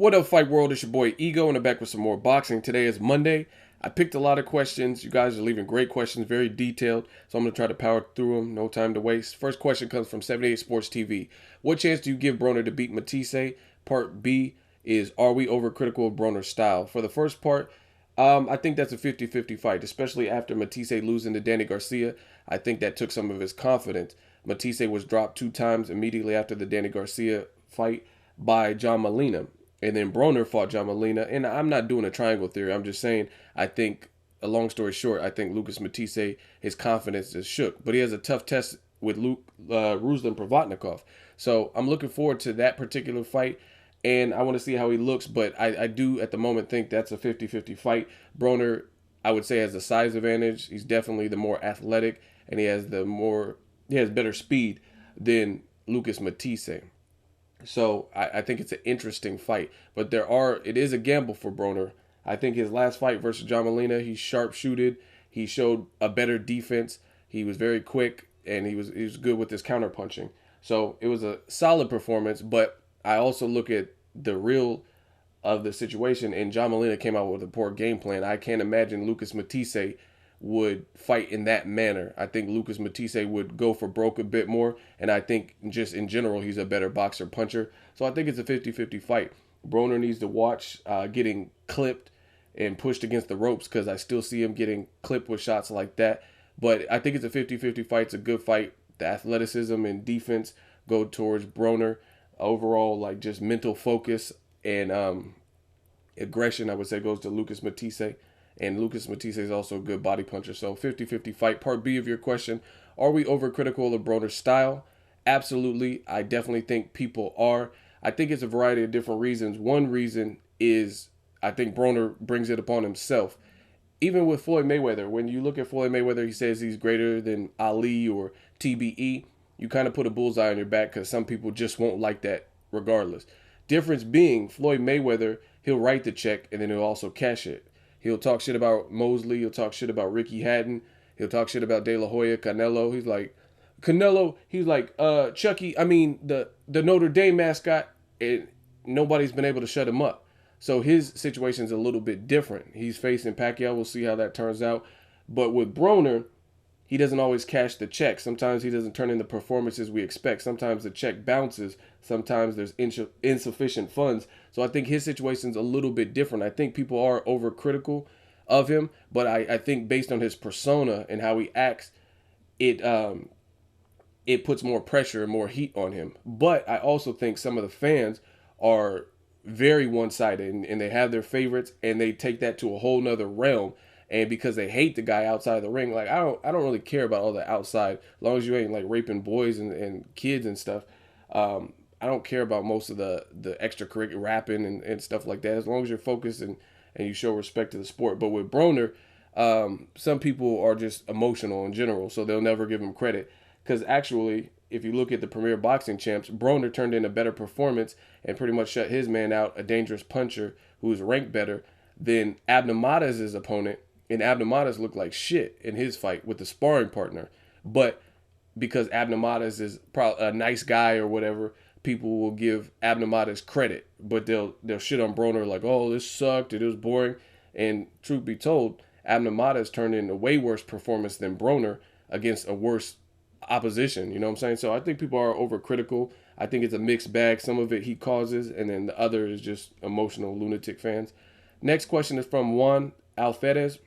What up, Fight World? It's your boy Ego, and I'm back with some more boxing. Today is Monday. I picked a lot of questions. You guys are leaving great questions, very detailed, so I'm going to try to power through them. No time to waste. First question comes from 78 Sports TV. What chance do you give Broner to beat Matthysse? Part B is, are we overcritical of Broner's style? For the first part, I think that's a 50-50 fight, especially after Matthysse losing to Danny Garcia. I think that took some of his confidence. Matthysse was dropped 2 times immediately after the Danny Garcia fight by John Molina. And then Broner fought John Molina. And I'm not doing a triangle theory. I'm just saying, I think, a long story short, I think Lucas Matthysse, his confidence is shook. But he has a tough test with Ruslan Provodnikov. So I'm looking forward to that particular fight. And I want to see how he looks. But I do, at the moment, think that's a 50-50 fight. Broner, I would say, has the size advantage. He's definitely the more athletic. And he has better speed than Lucas Matthysse. So I think it's an interesting fight. But it is a gamble for Broner. I think his last fight versus John Molina, he sharpshooted. He showed a better defense. He was very quick, and he was good with his counterpunching. So it was a solid performance, but I also look at the real of the situation, and John Molina came out with a poor game plan. I can't imagine Lucas Matthysse would fight in that manner. I think Lucas Matthysse would go for broke a bit more, and I think just in general he's a better boxer puncher. So I think it's a 50-50 fight. Broner needs to watch getting clipped and pushed against the ropes, because I still see him getting clipped with shots like that. But I think it's a 50-50 fight. It's a good fight. The athleticism and defense go towards Broner. Overall, like, just mental focus and aggression, I would say, goes to Lucas Matthysse. And Lucas Matthysse is also a good body puncher. So 50-50 fight. Part B of your question, are we overcritical of Broner's style? Absolutely. I definitely think people are. I think it's a variety of different reasons. One reason is I think Broner brings it upon himself. Even with Floyd Mayweather, when you look at Floyd Mayweather, he says he's greater than Ali or TBE. You kind of put a bullseye on your back, because some people just won't like that regardless. Difference being, Floyd Mayweather, he'll write the check and then he'll also cash it. He'll talk shit about Mosley. He'll talk shit about Ricky Hatton. He'll talk shit about De La Hoya, Canelo. He's like, Chucky, the Notre Dame mascot, and nobody's been able to shut him up. So his situation's a little bit different. He's facing Pacquiao. We'll see how that turns out. But with Broner, he doesn't always cash the check. Sometimes he doesn't turn in the performances we expect. Sometimes the check bounces. Sometimes there's insufficient funds. So I think his situation's a little bit different. I think people are overcritical of him, but I think based on his persona and how he acts, it puts more pressure and more heat on him. But I also think some of the fans are very one-sided, and they have their favorites, and they take that to a whole nother realm. And because they hate the guy outside of the ring, like, I don't really care about all the outside, as long as you ain't like raping boys and kids and stuff. I don't care about most of the extracurricular rapping and stuff like that, as long as you're focused and you show respect to the sport. But with Broner, some people are just emotional in general, so they'll never give him credit. Because actually, if you look at the premier boxing champs, Broner turned in a better performance and pretty much shut his man out, a dangerous puncher who's ranked better than Abnormades' opponent. And Abnormades looked like shit in his fight with the sparring partner. But because Abnormades is probably a nice guy or whatever, people will give Abnormades credit. But they'll shit on Broner like, oh, this sucked, it was boring. And truth be told, Abnormades turned in a way worse performance than Broner against a worse opposition. You know what I'm saying? So I think people are overcritical. I think it's a mixed bag. Some of it he causes, and then the other is just emotional lunatic fans. Next question is from Juan Alferez.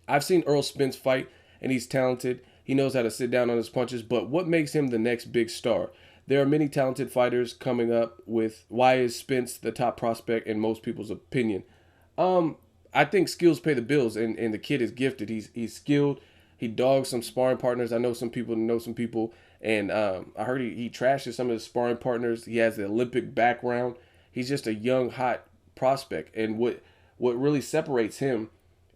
I've seen Errol Spence fight, and he's talented. He knows how to sit down on his punches, but what makes him the next big star? There are many talented fighters coming up with. Why is Spence the top prospect in most people's opinion? I think skills pay the bills, and the kid is gifted. He's skilled. He dogs some sparring partners. I know some people and I heard he trashes some of his sparring partners. He has the Olympic background. He's just a young, hot prospect, and what really separates him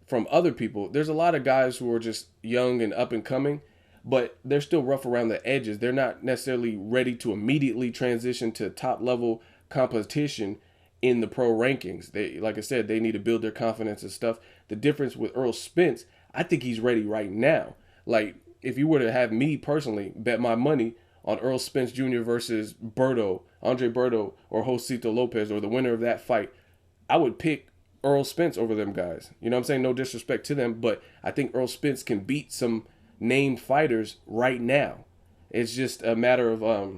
from other people, there's a lot of guys who are just young and up and coming, but they're still rough around the edges. They're not necessarily ready to immediately transition to top level competition in the pro rankings. They, like I said, they need to build their confidence and stuff. The difference with Errol Spence, I think he's ready right now. Like, if you were to have me personally bet my money on Errol Spence Jr. versus Andre Berto, or Josito Lopez, or the winner of that fight, I would pick Errol Spence over them guys. You know what I'm saying? No disrespect to them, but I think Errol Spence can beat some named fighters right now. It's just a matter of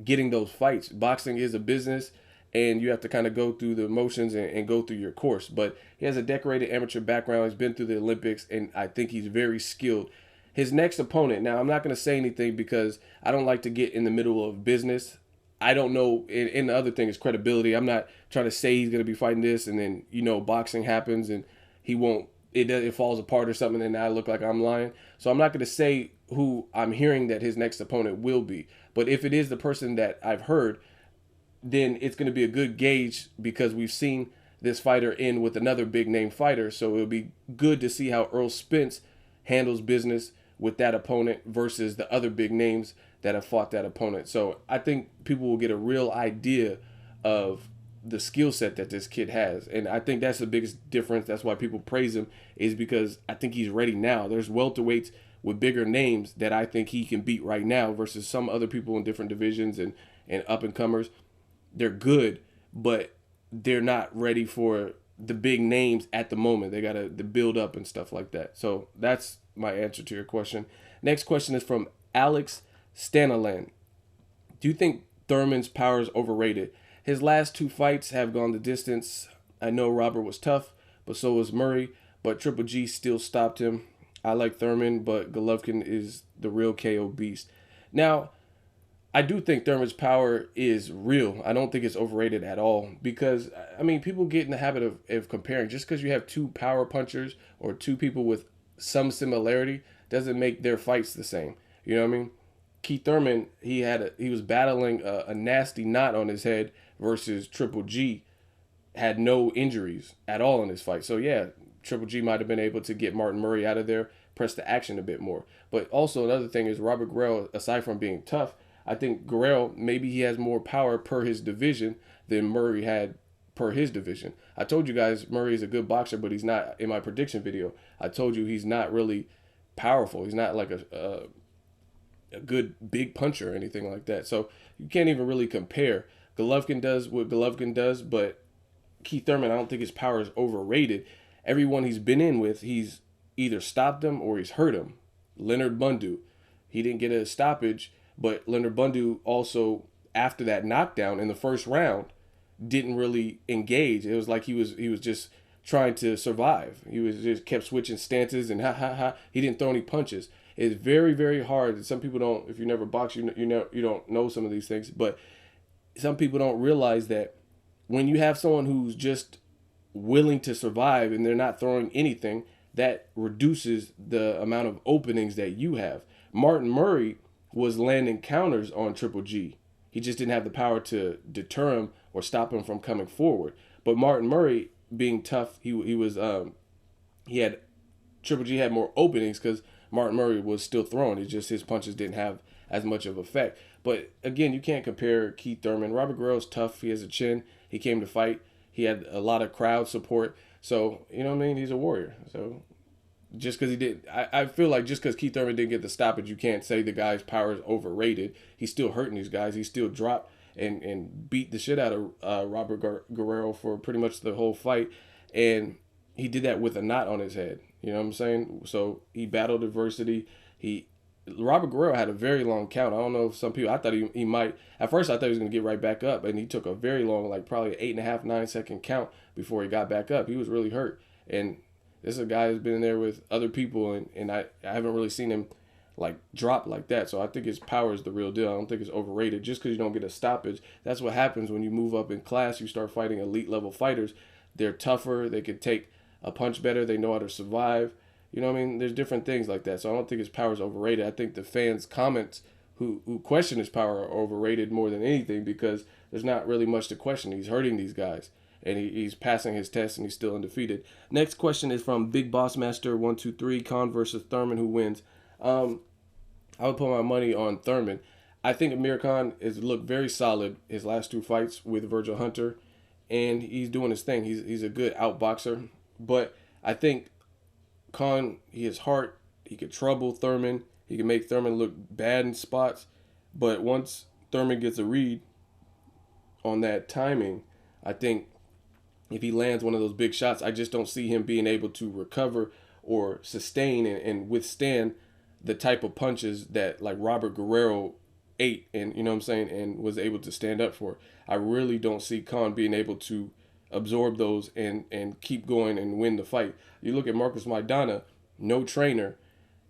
getting those fights. Boxing is a business, and you have to kind of go through the motions and go through your course. But he has a decorated amateur background. He's been through the Olympics, and I think he's very skilled. His next opponent, now I'm not going to say anything because I don't like to get in the middle of business. I don't know, and the other thing is credibility. I'm not trying to say he's going to be fighting this, and then, boxing happens, and he won't, it falls apart or something, and I look like I'm lying. So I'm not going to say who I'm hearing that his next opponent will be. But if it is the person that I've heard, then it's going to be a good gauge because we've seen this fighter in with another big name fighter. So it'll be good to see how Errol Spence handles business with that opponent versus the other big names that have fought that opponent. So I think people will get a real idea of the skill set that this kid has. And I think that's the biggest difference. That's why people praise him, is because I think he's ready now. There's welterweights with bigger names that I think he can beat right now versus some other people in different divisions and up and comers. They're good, but they're not ready for the big names at the moment. They got to build up and stuff like that. So that's my answer to your question. Next question is from Alex Stanaland. Do you think Thurman's power is overrated? His last 2 fights have gone the distance. I know Robert was tough, but so was Murray, but Triple G still stopped him. I like Thurman, but Golovkin is the real KO beast. Now, I do think Thurman's power is real. I don't think it's overrated at all because, I mean, people get in the habit of comparing. Just because you have 2 power punchers or 2 people with some similarity doesn't make their fights the same. You know what I mean? Keith Thurman, he was battling a nasty knot on his head versus Triple G, had no injuries at all in his fight. So yeah, Triple G might have been able to get Martin Murray out of there, press the action a bit more. But also another thing is Robert Guerrero, aside from being tough, I think Guerrero, maybe he has more power per his division than Murray had per his division. I told you guys Murray is a good boxer, but he's not, in my prediction video, I told you he's not really powerful. He's not like a good big puncher or anything like that. So you can't even really compare. Golovkin does what Golovkin does, but Keith Thurman, I don't think his power is overrated. Everyone he's been in with, he's either stopped him or he's hurt him. Leonard Bundu, he didn't get a stoppage, but Leonard Bundu also, after that knockdown in the first round, didn't really engage. It was like he was just trying to survive. He was just kept switching stances and he didn't throw any punches. It's very, very hard. Some people don't, if you never box, you don't know some of these things, but some people don't realize that when you have someone who's just willing to survive and they're not throwing anything, that reduces the amount of openings that you have. Martin Murray was landing counters on Triple G. He just didn't have the power to deter him or stop him from coming forward. But Martin Murray, being tough, he had Triple G had more openings because Martin Murray was still throwing. It's just his punches didn't have as much of effect. But again, you can't compare Keith Thurman. Robert Guerrero's tough. He has a chin. He came to fight. He had a lot of crowd support. So, you know what I mean? He's a warrior. So just because he did, I feel like just because Keith Thurman didn't get the stoppage, you can't say the guy's power is overrated. He's still hurting these guys. He still dropped and beat the shit out of Robert Guerrero for pretty much the whole fight. And he did that with a knot on his head. You know what I'm saying? So he battled adversity. Robert Guerrero had a very long count. I don't know if some people, I thought he might, at first I thought he was going to get right back up, and he took a very long, like probably an 8.5, 9-second count before he got back up. He was really hurt. And this is a guy who's been in there with other people, and I haven't really seen him like drop like that. So I think his power is the real deal. I don't think it's overrated just because you don't get a stoppage. That's what happens when you move up in class. You start fighting elite level fighters. They're tougher. They can take a punch better. They know how to survive. You know what I mean? There's different things like that. So I don't think his power is overrated. I think the fans' comments who question his power are overrated more than anything because there's not really much to question. He's hurting these guys, and he's passing his test, and he's still undefeated. Next question is from Big Boss Master 123. Khan versus Thurman, who wins? I would put my money on Thurman. I think Amir Khan has looked very solid his last 2 fights with Virgil Hunter, and he's doing his thing. He's a good outboxer, but I think Khan, he has heart. He could trouble Thurman. He can make Thurman look bad in spots. But once Thurman gets a read on that timing, I think if he lands one of those big shots, I just don't see him being able to recover or sustain and withstand the type of punches that like Robert Guerrero ate, and you know what I'm saying, and was able to stand up for. I really don't see Khan being able to absorb those and keep going and win the fight. You look at Marcos Maidana, no trainer,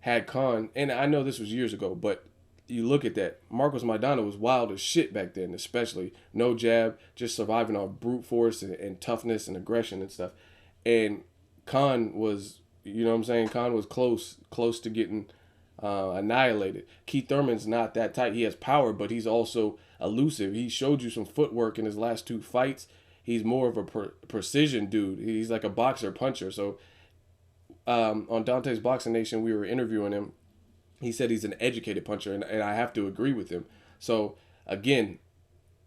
had Khan, and I know this was years ago, but you look at that. Marcos Maidana was wild as shit back then, especially no jab, just surviving on brute force and toughness and aggression and stuff. And Khan was, you know what I'm saying? Khan was close to getting annihilated. Keith Thurman's not that tight. He has power, but he's also elusive. He showed you some footwork in his last two fights. He's more of a precision dude. He's like a boxer puncher. So on Dante's Boxing Nation, we were interviewing him. He said he's an educated puncher, and I have to agree with him. So again,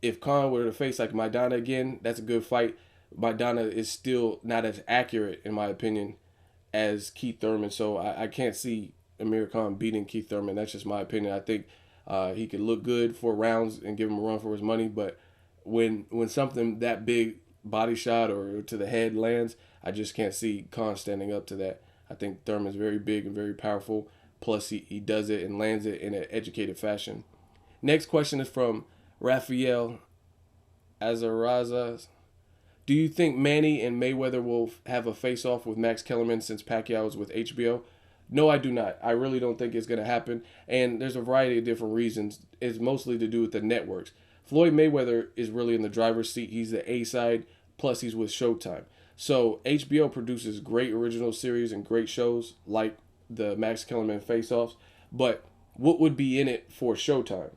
if Khan were to face like Maidana again, that's a good fight. Maidana is still not as accurate, in my opinion, as Keith Thurman. So I can't see Amir Khan beating Keith Thurman. That's just my opinion. I think he could look good for rounds and give him a run for his money, but when something that big, body shot or to the head lands, I just can't see Khan standing up to that. I think Thurman's very big and very powerful. Plus, he does it and lands it in an educated fashion. Next question is from Rafael Azaraza. Do you think Manny and Mayweather will have a face-off with Max Kellerman since Pacquiao is with HBO? No, I do not. I really don't think it's going to happen. And there's a variety of different reasons. It's mostly to do with the networks. Floyd Mayweather is really in the driver's seat. He's the A side, plus he's with Showtime. So HBO produces great original series and great shows like the Max Kellerman face-offs. But what would be in it for Showtime?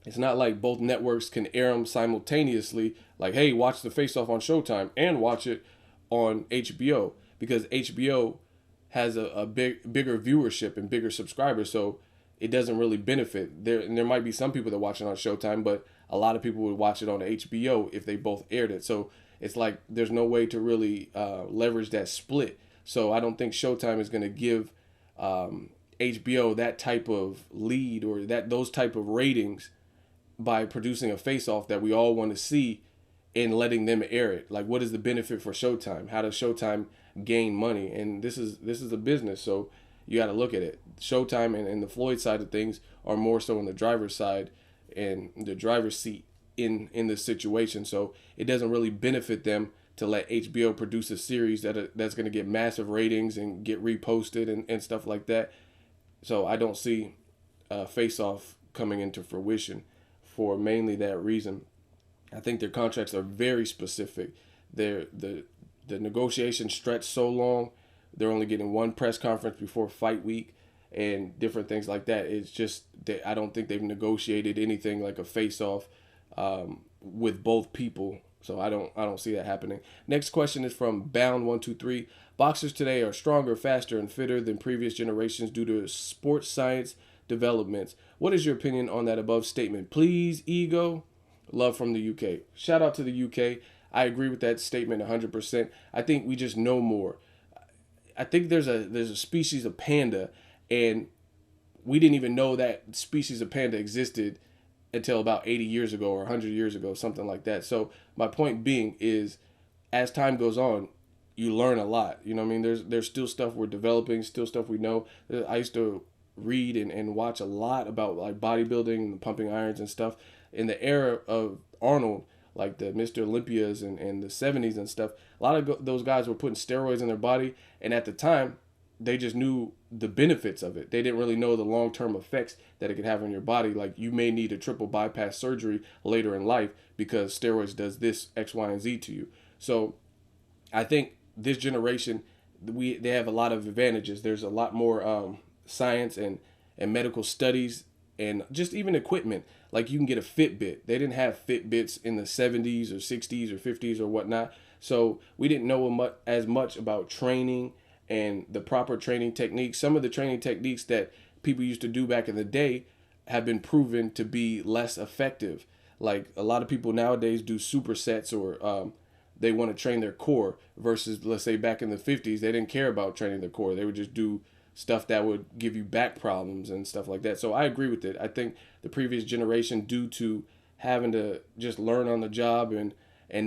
It's not like both networks can air them simultaneously. Like, hey, watch the face-off on Showtime and watch it on HBO, because HBO has a bigger viewership and bigger subscribers, so it doesn't really benefit. There might be some people that watch it on Showtime, but a lot of people would watch it on HBO if they both aired it. So it's like there's no way to really leverage that split. So I don't think Showtime is going to give HBO that type of lead or those type of ratings by producing a face-off that we all want to see and letting them air it. Like, what is the benefit for Showtime? How does Showtime gain money? And this is a business, so you got to look at it. Showtime and the Floyd side of things are more so on the driver's side and the driver's seat in this situation. So it doesn't really benefit them to let HBO produce a series that's going to get massive ratings and get reposted and stuff like that. So I don't see face-off coming into fruition for mainly that reason. I think their contracts are very specific. The negotiations stretch so long. They're only getting one press conference before fight week and different things like that. It's just that I don't think they've negotiated anything like a face-off with both people. So I don't see that happening. Next question is from Bound123. Boxers today are stronger, faster, and fitter than previous generations due to sports science developments. What is your opinion on that above statement? Please, Ego. Love from the UK. Shout out to the UK. I agree with that statement 100%. I think we just know more. I think there's a species of panda, and we didn't even know that species of panda existed until about 80 years ago or 100 years ago, something like that. So my point being is, as time goes on, you learn a lot. You know what I mean? There's still stuff we're developing, still stuff we know. I used to read and watch a lot about like bodybuilding and pumping irons and stuff in the era of Arnold, like the Mr. Olympias and the 70s and stuff. A lot of those guys were putting steroids in their body, and at the time they just knew the benefits of it. They didn't really know the long-term effects that it could have on your body. Like, you may need a triple bypass surgery later in life because steroids does this X, Y, and Z to you. So I think this generation, they have a lot of advantages. There's a lot more science and medical studies and just even equipment. Like, you can get a Fitbit. They didn't have Fitbits in the 70s or 60s or 50s or whatnot. So we didn't know as much about training and the proper training techniques. Some of the training techniques that people used to do back in the day have been proven to be less effective. Like, a lot of people nowadays do supersets or they want to train their core versus, let's say, back in the 50s, they didn't care about training their core. They would just do stuff that would give you back problems and stuff like that. So I agree with it. I think the previous generation, due to having to just learn on the job and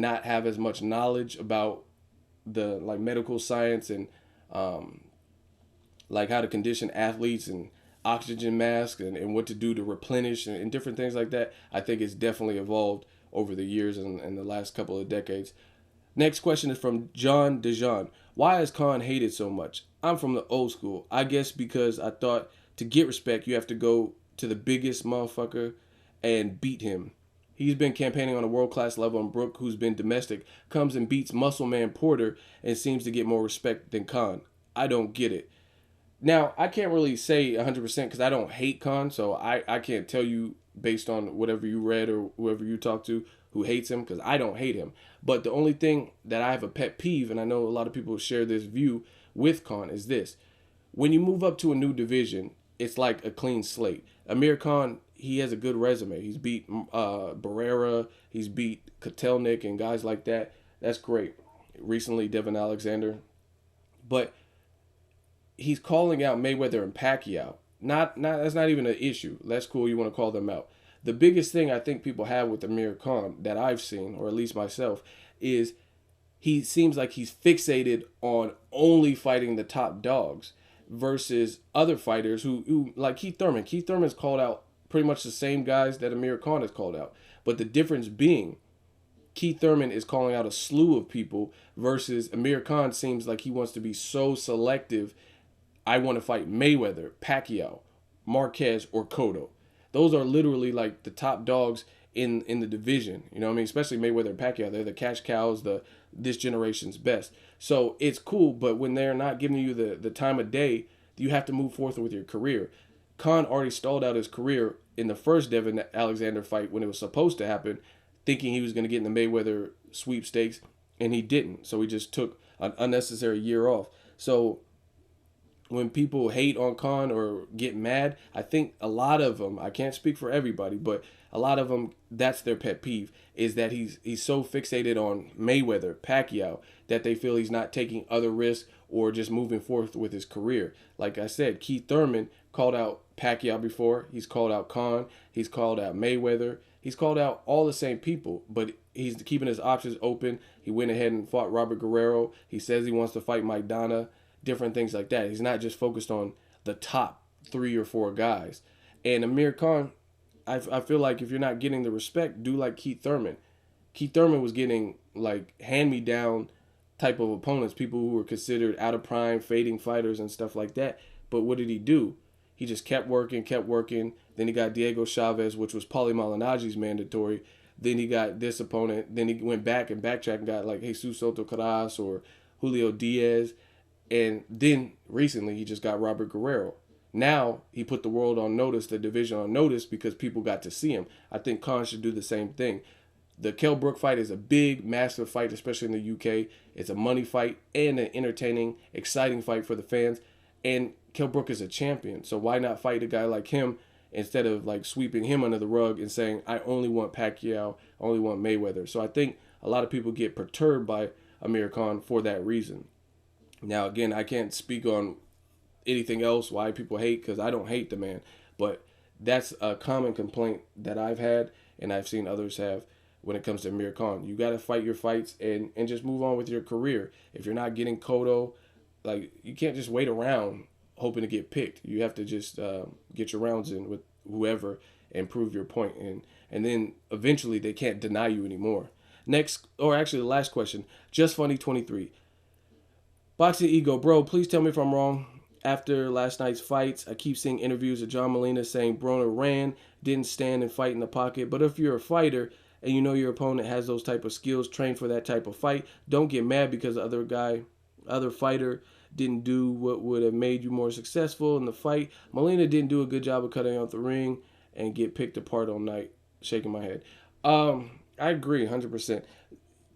not have as much knowledge about the like medical science and like how to condition athletes and oxygen masks and what to do to replenish and different things like that, I think it's definitely evolved over the years and the last couple of decades. Next question is from John DeJean. Why is Khan hated so much? I'm from the old school. I guess because I thought to get respect, you have to go to the biggest motherfucker and beat him. He's been campaigning on a world-class level, and Brook, who's been domestic, comes and beats Muscle Man Porter and seems to get more respect than Khan. I don't get it. Now, I can't really say 100% because I don't hate Khan, so I can't tell you based on whatever you read or whoever you talk to who hates him, because I don't hate him. But the only thing that I have a pet peeve, and I know a lot of people share this view with Khan, is this. When you move up to a new division, it's like a clean slate. Amir Khan, he has a good resume. He's beat Barrera, he's beat Kotelnik and guys like that. That's great. Recently, Devin Alexander. But he's calling out Mayweather and Pacquiao. Not that's not even an issue. That's cool. You want to call them out. The biggest thing I think people have with Amir Khan that I've seen, or at least myself, is he seems like he's fixated on only fighting the top dogs versus other fighters who like Keith Thurman. Keith Thurman's called out pretty much the same guys that Amir Khan has called out. But the difference being, Keith Thurman is calling out a slew of people versus Amir Khan seems like he wants to be so selective. I want to fight Mayweather, Pacquiao, Marquez, or Cotto. Those are literally like the top dogs in the division. You know what I mean? Especially Mayweather and Pacquiao. They're the cash cows, this generation's best. So it's cool, but when they're not giving you the time of day, you have to move forth with your career. Khan already stalled out his career in the first Devin Alexander fight when it was supposed to happen, thinking he was going to get in the Mayweather sweepstakes, and he didn't. So he just took an unnecessary year off. So when people hate on Khan or get mad, I think a lot of them, I can't speak for everybody, but a lot of them, that's their pet peeve, is that he's so fixated on Mayweather, Pacquiao, that they feel he's not taking other risks or just moving forth with his career. Like I said, Keith Thurman called out Pacquiao before. He's called out Khan. He's called out Mayweather. He's called out all the same people, but he's keeping his options open. He went ahead and fought Robert Guerrero. He says he wants to fight Mike Donna. Different things like that. He's not just focused on the top 3 or 4 guys. And Amir Khan, I feel like if you're not getting the respect, do like Keith Thurman. Keith Thurman was getting like hand-me-down type of opponents, people who were considered out of prime, fading fighters and stuff like that. But what did he do? He just kept working. Then he got Diego Chavez, which was Paulie Malignaggi's mandatory. Then he got this opponent. Then he went back and backtracked and got like Jesus Soto Caras or Julio Diaz. And then recently he just got Robert Guerrero. Now he put the world on notice, the division on notice, because people got to see him. I think Khan should do the same thing. The Kell Brook fight is a big, massive fight, especially in the UK. It's a money fight and an entertaining, exciting fight for the fans. And Kell Brook is a champion, so why not fight a guy like him instead of like sweeping him under the rug and saying, I only want Pacquiao, I only want Mayweather. So I think a lot of people get perturbed by Amir Khan for that reason. Now, again, I can't speak on anything else, why people hate, because I don't hate the man. But that's a common complaint that I've had and I've seen others have when it comes to Amir Khan. You got to fight your fights and just move on with your career. If you're not getting Cotto, like, you can't just wait around hoping to get picked. You have to just get your rounds in with whoever and prove your point. And then eventually they can't deny you anymore. Next, or actually the last question, Just Funny 23. Boxing Ego, bro, please tell me if I'm wrong. After last night's fights, I keep seeing interviews of John Molina saying Broner ran, didn't stand and fight in the pocket. But if you're a fighter and you know your opponent has those type of skills, trained for that type of fight, don't get mad because the other fighter didn't do what would have made you more successful in the fight. Molina didn't do a good job of cutting out the ring and get picked apart all night. Shaking my head. I agree 100%.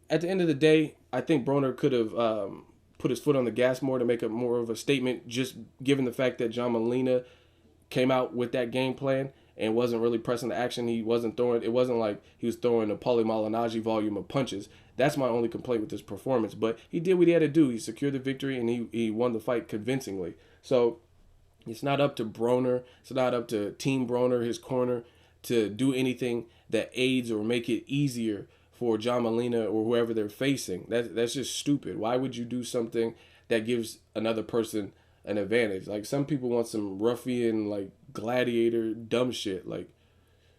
At the end of the day, I think Broner could have put his foot on the gas more to make a more of a statement, just given the fact that John Molina came out with that game plan and wasn't really pressing the action. He wasn't throwing, it wasn't like he was throwing a Paulie Malignaggi volume of punches. That's my only complaint with his performance. But he did what he had to do. He secured the victory and he won the fight convincingly. So It's not up to Broner. It's not up to Team Broner, his corner, to do anything that aids or make it easier for John Molina or whoever they're facing. That's just stupid. Why would you do something that gives another person an advantage? Like, some people want some ruffian, like, gladiator dumb shit. Like,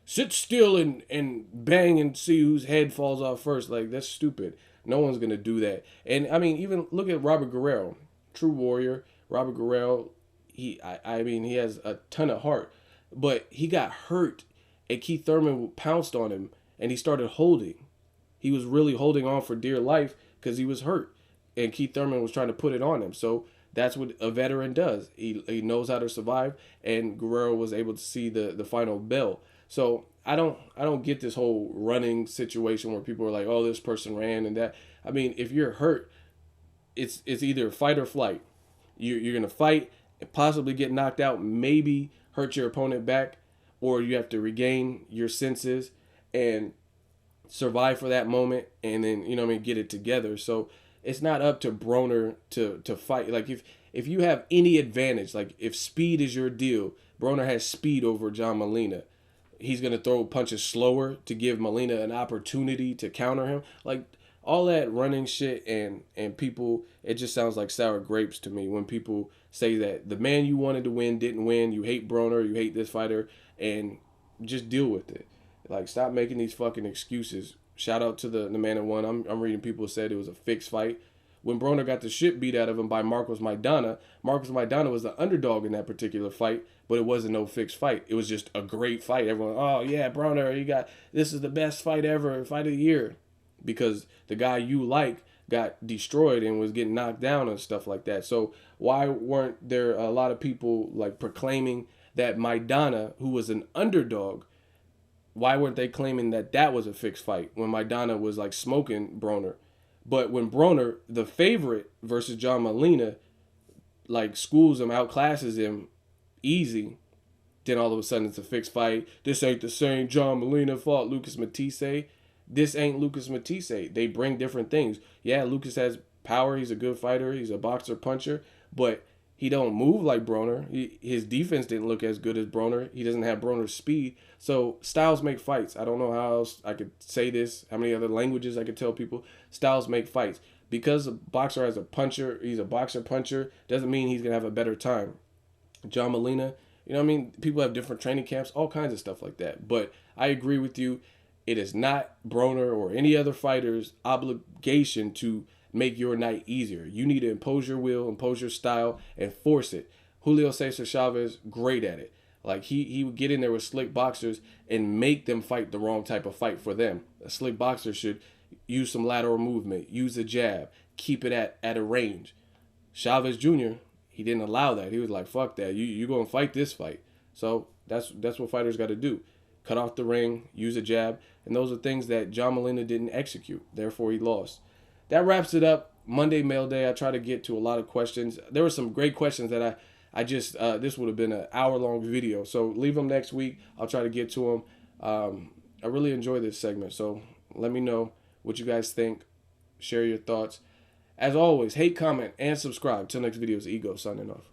sit still and bang and see whose head falls off first. Like, that's stupid. No one's gonna do that. And I mean, even look at Robert Guerrero, true warrior. Robert Guerrero, I mean, he has a ton of heart, but he got hurt, and Keith Thurman pounced on him, and he started holding. He was really holding on for dear life because he was hurt, and Keith Thurman was trying to put it on him. So that's what a veteran does. He knows how to survive, and Guerrero was able to see the final bell. So I don't get this whole running situation where people are like, oh, this person ran and that. I mean, if you're hurt, it's either fight or flight. You're gonna fight and possibly get knocked out, maybe hurt your opponent back, or you have to regain your senses and survive for that moment, and then, you know what I mean, get it together. So it's not up to Broner to fight. Like, if you have any advantage, like if speed is your deal, Broner has speed over John Molina. He's gonna throw punches slower to give Molina an opportunity to counter him. Like, all that running shit, and people, it just sounds like sour grapes to me when people say that the man you wanted to win didn't win. You hate Broner, you hate this fighter, and just deal with it. Like, stop making these fucking excuses. Shout out to the man that won. I'm reading people said it was a fixed fight. When Broner got the shit beat out of him by Marcos Maidana was the underdog in that particular fight, but it wasn't no fixed fight. It was just a great fight. Everyone, oh yeah, Broner, this is the best fight ever, fight of the year. Because the guy you like got destroyed and was getting knocked down and stuff like that. So why weren't there a lot of people like proclaiming that Maidana, who was an underdog, why weren't they claiming that that was a fixed fight when Maidana was like smoking Broner? But when Broner, the favorite, versus John Molina, like schools him, outclasses him easy, then all of a sudden it's a fixed fight. This ain't the same John Molina fought Lucas Matthysse. This ain't Lucas Matthysse. They bring different things. Yeah, Lucas has power. He's a good fighter. He's a boxer puncher, but he don't move like Broner. His defense didn't look as good as Broner. He doesn't have Broner's speed. So styles make fights. I don't know how else I could say this, how many other languages I could tell people. Styles make fights. Because a boxer has a puncher, he's a boxer puncher, doesn't mean he's going to have a better time. John Molina, you know what I mean? People have different training camps, all kinds of stuff like that. But I agree with you. It is not Broner or any other fighter's obligation to make your night easier. You need to impose your will, impose your style, and force it. Julio Cesar Chavez, great at it. Like, he would get in there with slick boxers and make them fight the wrong type of fight for them. A slick boxer should use some lateral movement, use a jab, keep it at a range. Chavez Jr., he didn't allow that. He was like, fuck that. You're going to fight this fight. So that's what fighters got to do. Cut off the ring, use a jab, and those are things that John Molina didn't execute. Therefore, he lost. That wraps it up. Monday Mail Day. I try to get to a lot of questions. There were some great questions that I just, this would have been an hour-long video. So leave them next week. I'll try to get to them. I really enjoy this segment. So let me know what you guys think. Share your thoughts. As always, hate, comment, and subscribe. Till next video, it's Ego signing off.